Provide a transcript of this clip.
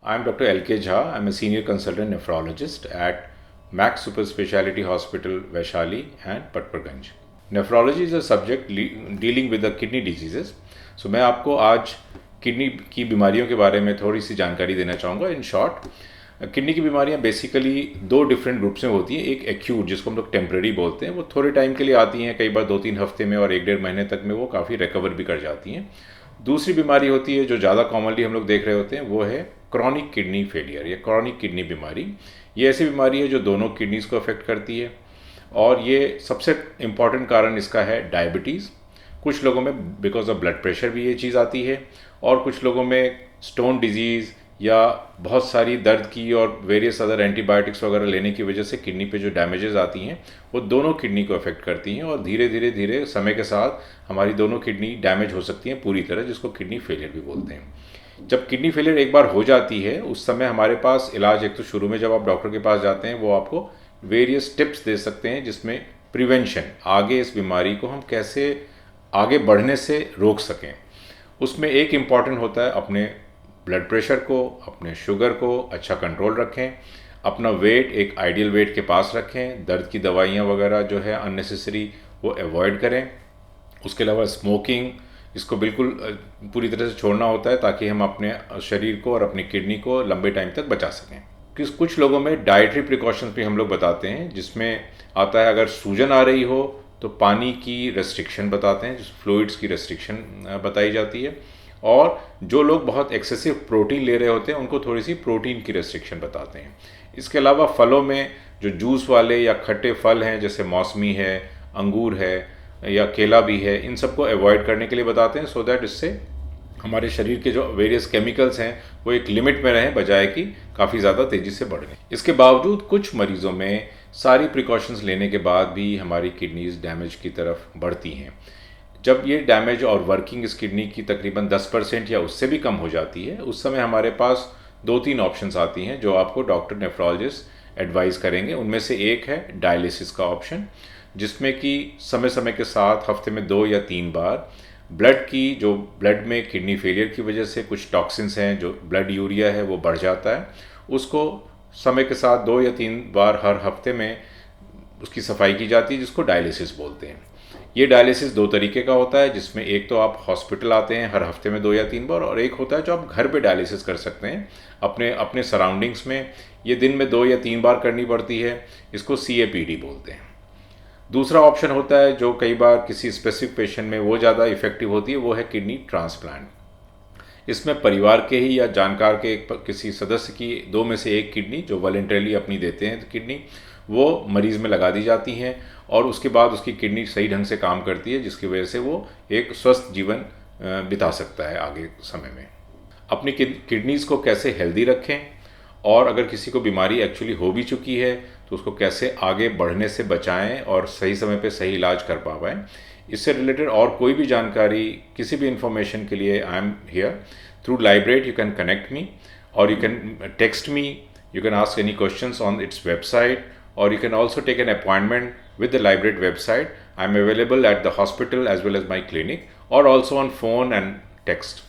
I'm Dr. L.K. Jha. I'm a senior consultant nephrologist at Max Super Speciality Hospital, Vaishali and Patparganj. Nephrology is a subject dealing with the kidney diseases. So मैं आपको आज kidney की बीमारियों के बारे में थोड़ी सी जानकारी देना चाहूँगा. इन शॉर्ट, किडनी की बीमारियां बेसिकली दो डिफरेंट ग्रुप्स में होती हैं. एक एक्यूट, जिसको हम लोग टेम्परेरी बोलते हैं, वो थोड़े टाइम के लिए आती हैं, कई बार 2-3 हफ्ते में और 1-1.5 महीने तक में वो काफ़ी रिकवर भी कर जाती हैं. दूसरी बीमारी होती है जो ज़्यादा कॉमनली हम लोग देख रहे होते हैं, वो है क्रॉनिक किडनी फेलियर या क्रॉनिक किडनी बीमारी. ये ऐसी बीमारी है जो दोनों किडनीज़ को अफेक्ट करती है और ये सबसे इम्पॉर्टेंट कारण इसका है डायबिटीज़. कुछ लोगों में बिकॉज ऑफ ब्लड प्रेशर भी ये चीज़ आती है और कुछ लोगों में स्टोन डिजीज़ या बहुत सारी दर्द की और वेरियस अदर एंटीबायोटिक्स वगैरह लेने की वजह से किडनी पे जो डैमेजेस आती हैं वो दोनों किडनी को अफेक्ट करती हैं और धीरे धीरे धीरे समय के साथ हमारी दोनों किडनी डैमेज हो सकती हैं पूरी तरह, जिसको किडनी फेलियर भी बोलते हैं. जब किडनी फेलियर एक बार हो जाती है उस समय हमारे पास इलाज, एक तो शुरू में जब आप डॉक्टर के पास जाते हैं वो आपको वेरियस टिप्स दे सकते हैं जिसमें प्रिवेंशन, आगे इस बीमारी को हम कैसे आगे बढ़ने से रोक सकें. उसमें एक इम्पॉर्टेंट होता है अपने ब्लड प्रेशर को, अपने शुगर को अच्छा कंट्रोल रखें, अपना वेट एक आइडियल वेट के पास रखें, दर्द की दवाइयाँ वगैरह जो है अननेसेसरी वो अवॉइड करें. उसके अलावा स्मोकिंग, इसको बिल्कुल पूरी तरह से छोड़ना होता है ताकि हम अपने शरीर को और अपनी किडनी को लंबे टाइम तक बचा सकें. कुछ लोगों में डाइटरी प्रिकॉशंस भी हम लोग बताते हैं, जिसमें आता है अगर सूजन आ रही हो तो पानी की रेस्ट्रिक्शन बताते हैं, फ्लूइड्स की रेस्ट्रिक्शन बताई जाती है. और जो लोग बहुत एक्सेसिव प्रोटीन ले रहे होते हैं उनको थोड़ी सी प्रोटीन की रेस्ट्रिक्शन बताते हैं. इसके अलावा फलों में जो जूस वाले या खट्टे फल हैं जैसे मौसमी है, अंगूर है या केला भी है, इन सबको अवॉइड करने के लिए बताते हैं, सो दैट इससे हमारे शरीर के जो वेरियस केमिकल्स हैं वो एक लिमिट में रहें, बजाय कि काफ़ी ज़्यादा तेज़ी से बढ़ गए. इसके बावजूद कुछ मरीज़ों में सारी प्रिकॉशंस लेने के बाद भी हमारी किडनीज डैमेज की तरफ बढ़ती हैं. जब ये डैमेज और वर्किंग इस किडनी की तकरीबन 10% या उससे भी कम हो जाती है, उस समय हमारे पास 2-3 ऑप्शंस आती हैं जो आपको डॉक्टर नेफ्रोलॉजिस्ट एडवाइस करेंगे. उनमें से एक है डायलिसिस का ऑप्शन, जिसमें कि समय समय के साथ हफ्ते में 2 या 3 बार ब्लड में किडनी फेलियर की वजह से कुछ टॉक्सिन्स हैं, जो ब्लड यूरिया है वो बढ़ जाता है, उसको समय के साथ 2 या 3 बार हर हफ्ते में उसकी सफाई की जाती है, जिसको डायलिसिस बोलते हैं. ये डायलिसिस 2 तरीके का होता है, जिसमें एक तो आप हॉस्पिटल आते हैं हर हफ्ते में 2 या 3 बार, और एक होता है जो आप घर पे डायलिसिस कर सकते हैं अपने अपने सराउंडिंग्स में. ये दिन में 2 या 3 बार करनी पड़ती है, इसको CAPD बोलते हैं. दूसरा ऑप्शन होता है जो कई बार किसी स्पेसिफिक पेशेंट में वो ज़्यादा इफेक्टिव होती है, वो है किडनी ट्रांसप्लांट. इसमें परिवार के ही या जानकार के किसी सदस्य की 2 में से 1 किडनी जो वॉलंटरीली अपनी देते हैं किडनी, वो मरीज़ में लगा दी जाती हैं और उसके बाद उसकी किडनी सही ढंग से काम करती है, जिसकी वजह से वो एक स्वस्थ जीवन बिता सकता है आगे समय में. अपनी किडनीज़ को कैसे हेल्दी रखें और अगर किसी को बीमारी एक्चुअली हो भी चुकी है तो उसको कैसे आगे बढ़ने से बचाएं और सही समय पे सही इलाज कर पाएं, इससे रिलेटेड और कोई भी जानकारी, किसी भी इंफॉर्मेशन के लिए I am here through Lybrate. You can connect me or you can text me, you can ask any questions on its website, or you can also take an appointment with the Librate website. I'm available at the hospital as well as my clinic, or also on phone and text.